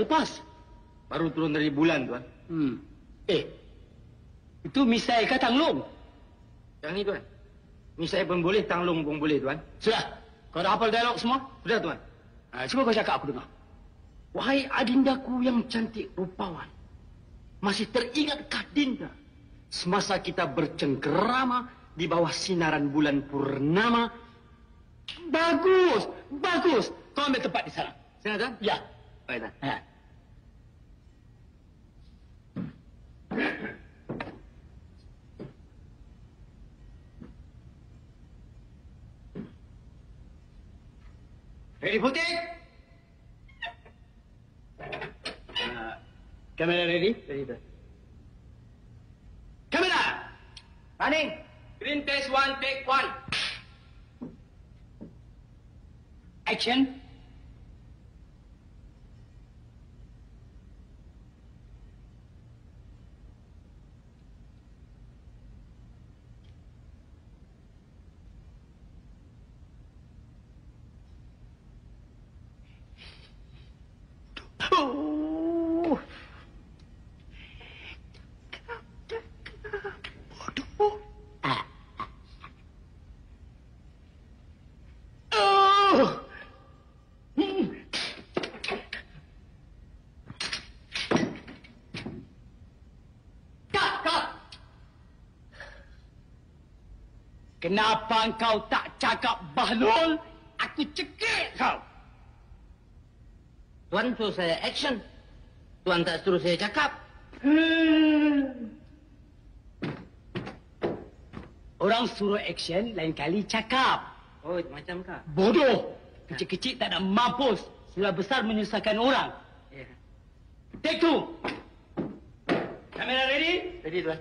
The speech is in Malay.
Lepas. Baru turun dari bulan, Tuan. Itu misai ke Tanglung? Yang ni, Tuan. Misai pun boleh, Tanglung pun boleh, Tuan. Sudah. Kau dah hafal dialog semua? Sudah, Tuan. Cuba kau cakap aku dengar. Wahai adindaku yang cantik rupawan. Masih teringatkah Dinda? Semasa kita bercengkerama di bawah sinaran bulan purnama. Bagus. Bagus. Kau ambil tempat di sana. Sana, Tuan? Ya. Baik, Tuan. Ready for take? Kamera ready? Ready, Tuan. Kamera! Running! Green test 1, take 1. Action. Oh. Bodoh. Oh. Cut. Kenapa engkau tak cakap Bahlul? Aku cekik kau. Tuan suruh saya action. Tuan tak suruh saya cakap. Orang suruh action, lain kali cakap. Oh, macam kah? Bodoh. Kecil-kecil tak nak mampus. Sudah besar menyusahkan orang. Ya. Take 2. Kamera ready? Ready, Tuan.